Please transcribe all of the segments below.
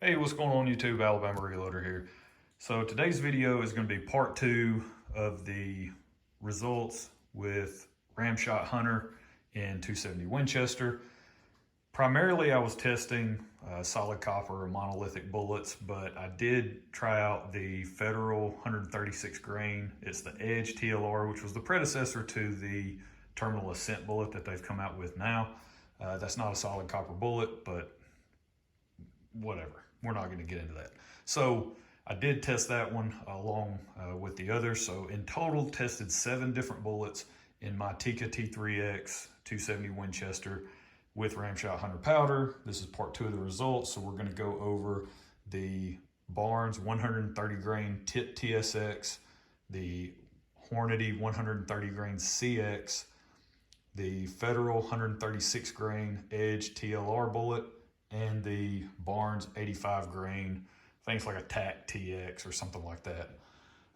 Hey, what's going on YouTube? Alabama Reloader here. So today's video is going to be part 2 of the results with Ramshot Hunter in 270 Winchester. Primarily I was testing solid copper or monolithic bullets, but I did try out the Federal 136 grain. It's the Edge TLR, which was the predecessor to the Terminal Ascent bullet that they've come out with now. That's not a solid copper bullet, but whatever. We're not going to get into that. So I did test that one along with the others. So in total, tested 7 different bullets in my Tikka T3X 270 Winchester with Ramshot Hunter powder. This is part 2 of the results. So we're going to go over the Barnes 130 grain tip TSX, the Hornady 130 grain CX, the Federal 136 grain Edge TLR bullet, and the Barnes 85 grain, I think it's like a TAC TX or something like that.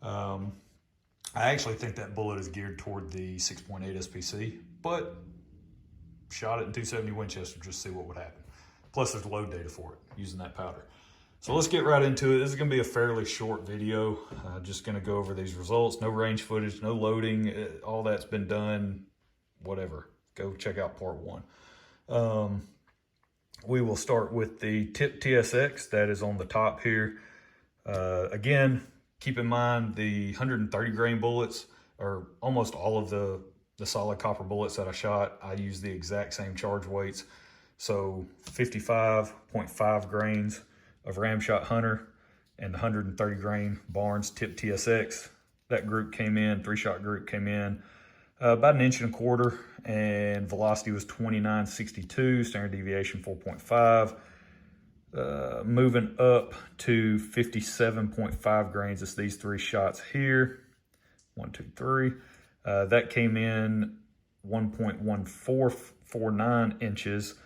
I actually think that bullet is geared toward the 6.8 SPC, but shot it in 270 Winchester just to see what would happen. Plus there's load data for it using that powder. So let's get right into it. This is gonna be a fairly short video. Just gonna go over these results. No range footage, no loading, all that's been done, whatever. Go check out part 1. We will start with the tip TSX that is on the top here. Again, keep in mind the 130 grain bullets, or almost all of the solid copper bullets that I shot, I use the exact same charge weights. So 55.5 grains of Ramshot Hunter and the 130 grain Barnes tip TSX. That group came in, 3-shot group came in about 1.25 inches, and velocity was 29.62, standard deviation 4.5. Moving up to 57.5 grains, it's these 3 shots here. 1, 2, 3. That came in 1.1449 inches.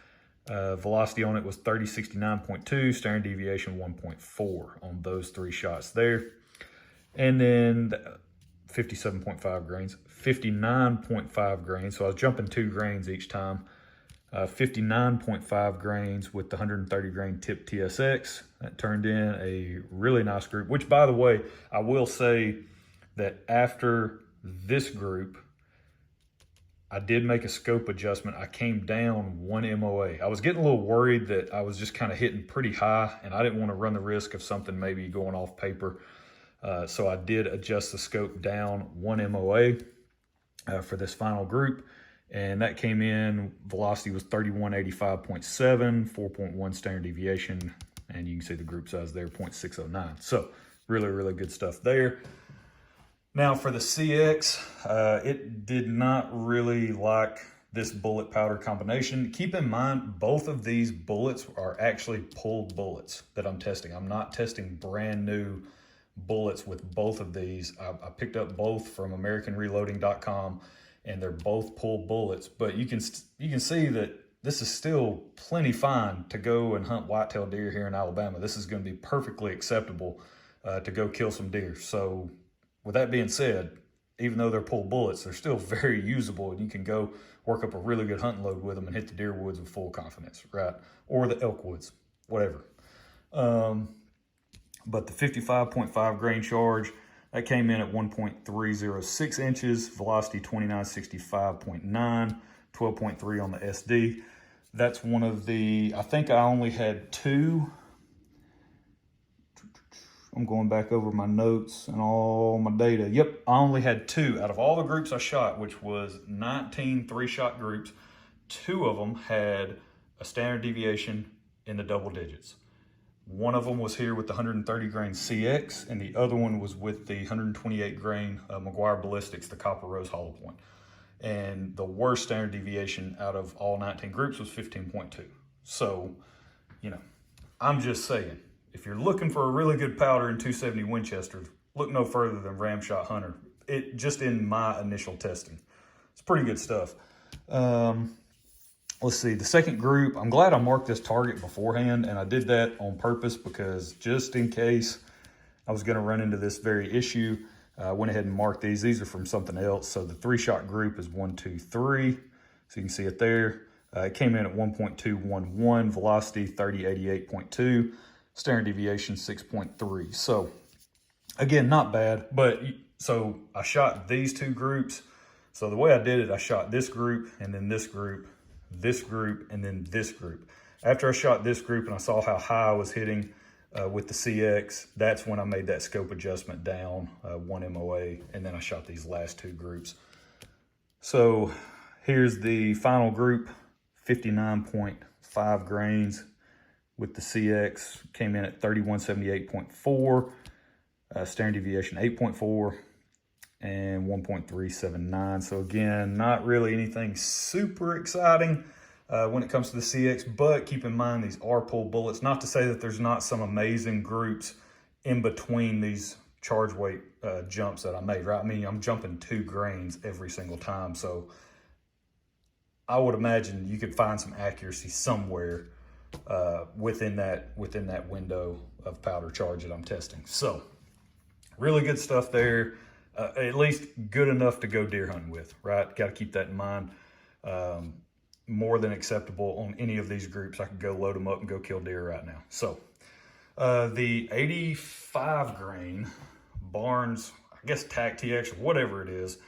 Velocity on it was 3069.2, standard deviation 1.4 on those 3 shots there. And then 57.5 grains, 59.5 grains. So I was jumping 2 grains each time. 59.5 grains with the 130 grain tip TSX. That turned in a really nice group, which by the way, I will say that after this group, I did make a scope adjustment. I came down 1 MOA. I was getting a little worried that I was just kind of hitting pretty high, and I didn't want to run the risk of something maybe going off paper. So I did adjust the scope down 1 MOA for this final group. And that came in, velocity was 3185.7, 4.1 standard deviation. And you can see the group size there, 0.609. So really, really good stuff there. Now for the CX, it did not really like this bullet powder combination. Keep in mind, both of these bullets are actually pulled bullets that I'm testing. I'm not testing brand new bullets with both of these. I picked up both from AmericanReloading.com, and they're both pulled bullets. But you can see that this is still plenty fine to go and hunt whitetail deer here in Alabama. This is going to be perfectly acceptable to go kill some deer. So with that being said, even though they're pulled bullets, they're still very usable, and you can go work up a really good hunting load with them and hit the deer woods with full confidence, right? Or the elk woods, whatever. But the 55.5 grain charge, that came in at 1.306 inches, velocity 2965.9, 12.3 on the SD. That's one of the, I think I only had 2. I'm going back over my notes and all my data. Yep, I only had 2 out of all the groups I shot, which was 19 3-shot groups. 2 of them had a standard deviation in the double digits. One of them was here with the 130 grain CX, and the other one was with the 128 grain McGuire Ballistics, the Copper Rose Hollow Point. And the worst standard deviation out of all 19 groups was 15.2. So, you know, I'm just saying, if you're looking for a really good powder in 270 Winchester, look no further than Ramshot Hunter. It just in my initial testing, it's pretty good stuff. Let's see, the second group, I'm glad I marked this target beforehand, and I did that on purpose because just in case I was going to run into this very issue, I went ahead and marked these. These are from something else. So the 3-shot group is 1, 2, 3. So you can see it there. It came in at 1.211, velocity 3088.2. standard deviation 6.3. So again, not bad, but so I shot these two groups. So the way I did it, I shot this group and then this group, and then this group. After I shot this group and I saw how high I was hitting with the CX, that's when I made that scope adjustment down 1 MOA, and then I shot these last two groups. So here's the final group, 59.5 grains with the CX, came in at 3178.4, standard deviation 8.4, and 1.379. So again, not really anything super exciting when it comes to the CX, but keep in mind these are pull bullets. Not to say that there's not some amazing groups in between these charge weight jumps that I made, right? I mean, I'm jumping 2 grains every single time. So I would imagine you could find some accuracy somewhere within that window of powder charge that I'm testing. So really good stuff there. At least good enough to go deer hunting with, right? Got to keep that in mind. More than acceptable on any of these groups. I could go load them up and go kill deer right now. So the 85 grain Barnes, I guess TAC TX or whatever it is,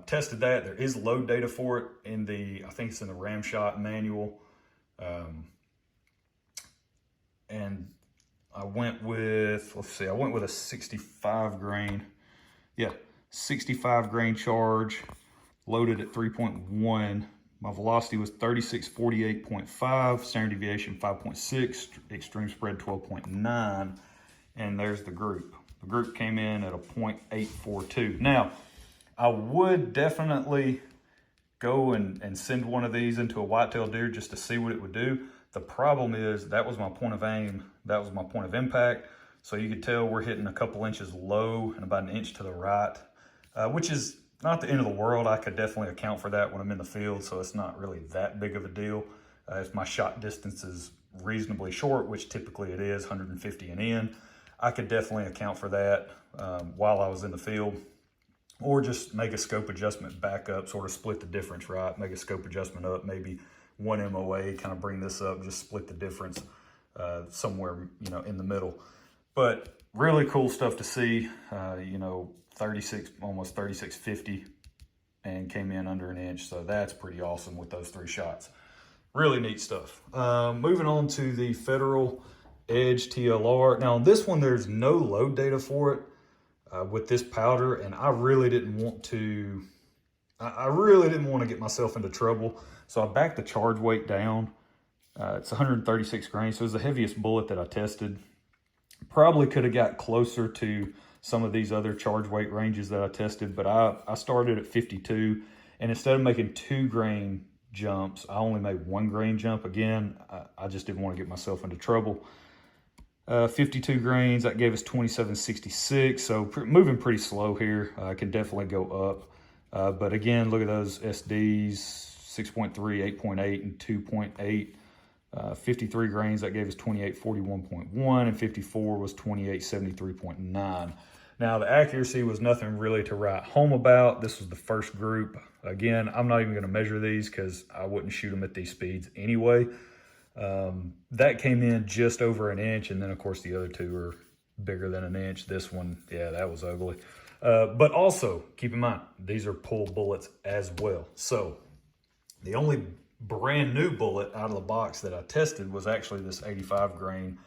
tested that. There is load data for it in the, I think it's in the Ramshot manual. And I went with, let's see, I went with a 65 grain. Yeah, 65 grain charge, loaded at 3.1. My velocity was 3648.5, standard deviation 5.6, extreme spread 12.9, and there's the group. The group came in at a 0.842. Now, I would definitely go and send one of these into a whitetail deer just to see what it would do. The problem is that was my point of aim, that was my point of impact. So you could tell we're hitting a couple inches low and about an inch to the right, which is not the end of the world. I could definitely account for that when I'm in the field, so it's not really that big of a deal. If my shot distance is reasonably short, which typically it is, 150 and in, I could definitely account for that while I was in the field. Or just make a scope adjustment back up, sort of split the difference, right? Make a scope adjustment up, maybe 1 MOA, kind of bring this up, just split the difference somewhere, you know, in the middle. But really cool stuff to see, you know, 36, almost 3650, and came in under an inch. So that's pretty awesome with those 3 shots. Really neat stuff. Moving on to the Federal Edge TLR. Now on this one, there's no load data for it with this powder, and I really didn't want to, get myself into trouble. So I backed the charge weight down. It's 136 grains, so it was the heaviest bullet that I tested. Probably could have got closer to some of these other charge weight ranges that I tested, but I started at 52, and instead of making 2 grain jumps, I only made 1 grain jump. Again, I just didn't want to get myself into trouble. 52 grains, that gave us 2766, so moving pretty slow here. I can definitely go up, but again, look at those SDs, 6.3, 8.8, and 2.8. 53 grains, that gave us 2841.1, and 54 was 2873.9. Now the accuracy was nothing really to write home about. This was the first group. Again, I'm not even going to measure these because I wouldn't shoot them at these speeds anyway. That came in just over an inch, and then of course the other two are bigger than an inch. This one, yeah, that was ugly. But also keep in mind, these are pull bullets as well. So the only brand new bullet out of the box that I tested was actually this 85 grain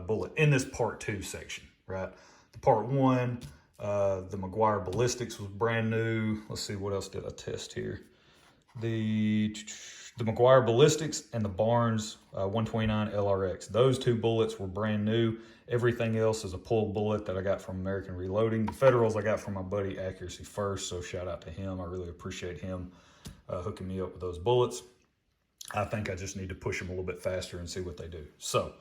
bullet in this part 2 section, right? The part 1, the McGuire Ballistics was brand new. Let's see, what else did I test here? The McGuire Ballistics and the Barnes 129 LRX. Those 2 bullets were brand new. Everything else is a pull bullet that I got from American Reloading. The Federals I got from my buddy Accuracy First, so shout out to him. I really appreciate him hooking me up with those bullets. I think I just need to push them a little bit faster and see what they do. So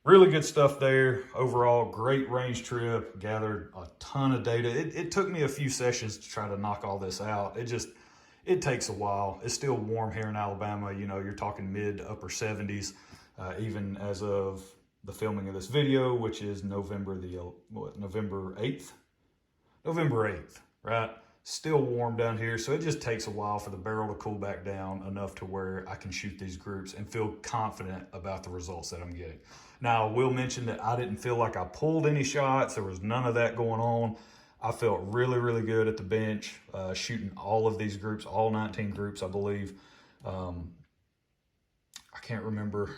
really good stuff there. Overall, great range trip. Gathered a ton of data. It took me a few sessions to try to knock all this out. It takes a while. It's still warm here in Alabama. You know, you're talking mid to upper 70s, even as of the filming of this video, which is November 8th? November 8th, right? Still warm down here, so it just takes a while for the barrel to cool back down enough to where I can shoot these groups and feel confident about the results that I'm getting. Now, I will mention that I didn't feel like I pulled any shots. There was none of that going on. I felt really, really good at the bench, shooting all of these groups, all 19 groups, I believe. I can't remember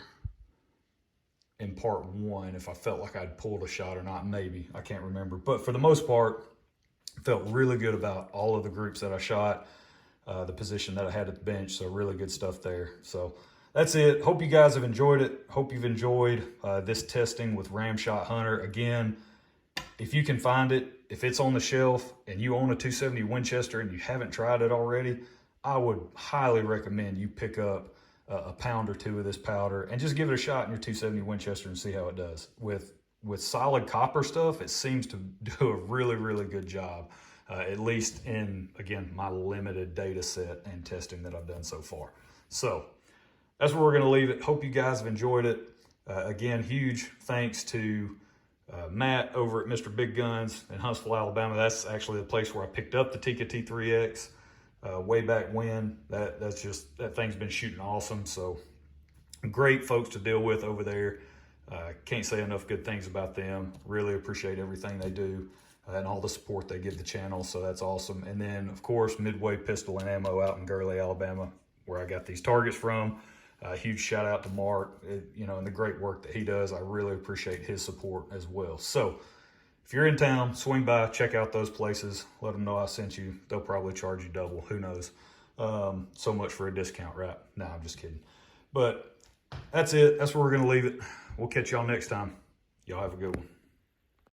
in part one if I felt like I'd pulled a shot or not, maybe. I can't remember. But for the most part, felt really good about all of the groups that I shot, the position that I had at the bench. So really good stuff there. So that's it. Hope you guys have enjoyed it. Hope you've enjoyed this testing with Ramshot Hunter. Again, if you can find it, if it's on the shelf and you own a 270 Winchester and you haven't tried it already, I would highly recommend you pick up a pound or two of this powder and just give it a shot in your 270 Winchester and see how it does. With solid copper stuff, it seems to do a really, really good job, at least in, again, my limited data set and testing that I've done so far. So that's where we're going to leave it. Hope you guys have enjoyed it. Again, huge thanks to Matt over at Mr. Big Guns in Huntsville, Alabama. That's actually the place where I picked up the Tikka T3X way back when. That thing's been shooting awesome. So great folks to deal with over there. Can't say enough good things about them. Really appreciate everything they do and all the support they give the channel. So that's awesome. And then, of course, Midway Pistol and Ammo out in Gurley, Alabama, where I got these targets from. Huge shout out to Mark, and the great work that he does. I really appreciate his support as well. So if you're in town, swing by, check out those places. Let them know I sent you. They'll probably charge you double. Who knows? So much for a discount, right? No, I'm just kidding. But that's it. That's where we're going to leave it. We'll catch y'all next time. Y'all have a good one.